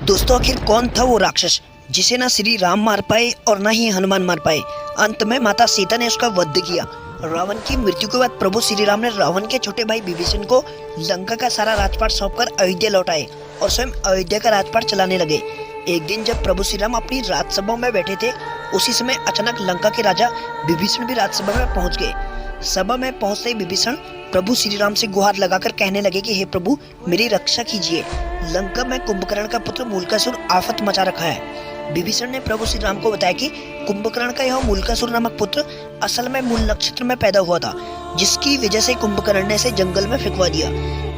दोस्तों, आखिर कौन था वो राक्षस जिसे ना श्री राम मार पाए और ना ही हनुमान मार पाए। अंत में माता सीता ने उसका वध किया। रावण की मृत्यु के बाद प्रभु श्री राम ने रावण के छोटे भाई विभीषण को लंका का सारा राजपाट सौंपकर अयोध्या लौटाए और स्वयं अयोध्या का राजपाट चलाने लगे। एक दिन जब प्रभु श्री राम अपनी राजसभा में बैठे थे, उसी समय अचानक लंका के राजा विभीषण भी राजसभा में पहुंच गए। सभा में पहुंचते ही विभीषण प्रभु श्री राम से गुहार लगाकर कहने लगे कि हे प्रभु, मेरी रक्षा कीजिए। लंका में कुंभकर्ण का पुत्र मूलकासुर आफत मचा रखा है। विभीषण ने प्रभु श्री राम को बताया कि कुंभकर्ण का यह मूलकासुर नामक पुत्र असल में मूल नक्षत्र में पैदा हुआ था, जिसकी वजह से कुंभकर्ण ने इसे जंगल में फेंकवा दिया।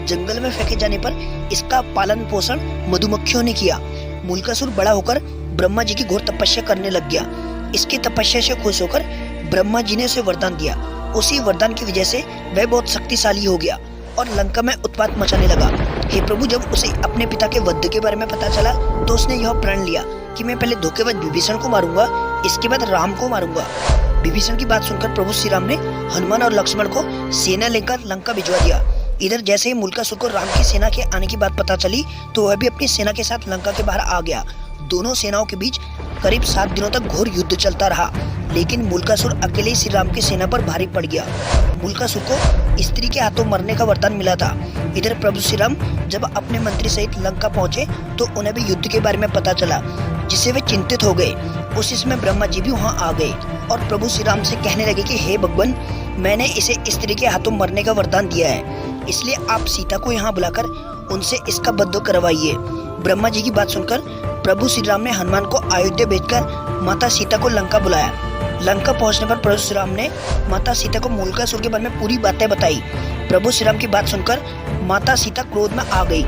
जंगल में फेंके जाने पर इसका पालन पोषण मधुमक्खियों ने किया। मूलकासुर बड़ा होकर ब्रह्मा जी की घोर तपस्या करने लग गया। इसकी तपस्या से खुश होकर ब्रह्मा जी ने उसे वरदान दिया। उसी वरदान की वजह से वह बहुत शक्तिशाली हो गया और लंका में उत्पात मचाने लगा। हे प्रभु, जब उसे अपने पिता के वध के बारे में पता चला तो उसने यह प्रण लिया कि मैं पहले धोखेबाज विभीषण को मारूंगा, इसके बाद राम को मारूंगा। विभीषण की बात सुनकर प्रभु श्री राम ने हनुमान और लक्ष्मण को सेना लेकर लंका भिजवा दिया। इधर जैसे ही मूलकासुर को राम की सेना के आने की बात पता चली तो वह भी अपनी सेना के साथ लंका के बाहर आ गया। दोनों सेनाओं के बीच करीब 7 दिनों तक घोर युद्ध चलता रहा, लेकिन मूलकासुर अकेले ही श्री राम की सेना पर भारी पड़ गया। मूलकासुर को स्त्री के हाथों मरने का वरदान मिला था। इधर प्रभु श्री राम जब अपने मंत्री सहित लंका पहुंचे तो उन्हें भी युद्ध के बारे में पता चला, जिससे वे चिंतित हो गए। उसी समय ब्रह्मा जी भी वहां आ गए और प्रभु श्री राम से कहने लगे कि हे भगवान, मैंने इसे स्त्री के हाथों मरने का वरदान दिया है, इसलिए आप सीता को यहाँ बुलाकर उनसे इसका बद्ध करवाइए। ब्रह्मा जी की बात सुनकर प्रभु श्री राम ने हनुमान को अयोध्या भेजकर माता सीता को लंका बुलाया। लंका पहुंचने पर प्रभु श्री राम ने माता सीता को मूलकासुर के बारे में पूरी बातें बताई। प्रभु श्री राम की बात सुनकर माता सीता क्रोध में आ गई।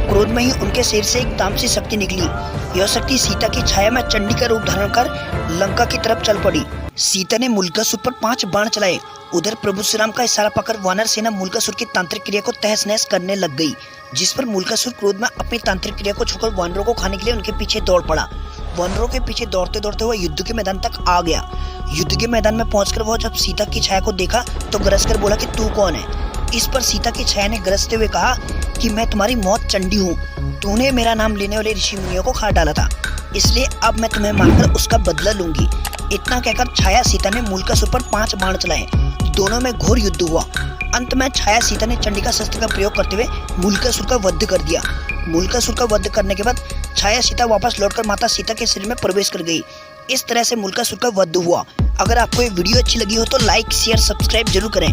क्रोध में ही उनके शरीर से एक तामसी शक्ति निकली। यह शक्ति सीता की छाया में चंडी का रूप धारण कर लंका की तरफ चल पड़ी। सीता ने मूलकासुर पर 5 बाण चलाए। उधर प्रभु श्री राम का इशारा पाकर वानर सेना मूलकासुर की तांत्रिक क्रिया को तहस नहस करने लग गई, जिस पर मूलकासुर क्रोध में अपनी तांत्रिक क्रिया को छोड़कर वानरों को खाने के लिए उनके पीछे दौड़ पड़ा। वानरों के पीछे दौड़ते दौड़ते हुआ युद्ध के मैदान तक आ गया। युद्ध के मैदान में पहुंचकर वह जब सीता की छाया को देखा तो गरज कर बोला कि तू कौन है। इस पर सीता की छाया ने गरजते हुए कहा कि मैं तुम्हारी मौत चंडी हूँ। तूने मेरा नाम लेने वाले ऋषि मुनियों को खा डाला था, इसलिए अब मैं तुम्हें मारकर उसका बदला लूंगी। इतना कहकर छाया सीता ने मूलकासुर पर 5 बाण चलाए। दोनों में घोर युद्ध हुआ। अंत में छाया सीता ने चंडिका शस्त्र का प्रयोग करते हुए मूलकासुर का वध कर दिया। मूलकासुर का वध करने के बाद छाया सीता वापस लौटकर माता सीता के शरीर में प्रवेश कर गई। इस तरह से मूलकासुर का वध हुआ। अगर आपको ये वीडियो अच्छी लगी हो तो लाइक, शेयर, सब्सक्राइब जरूर करें।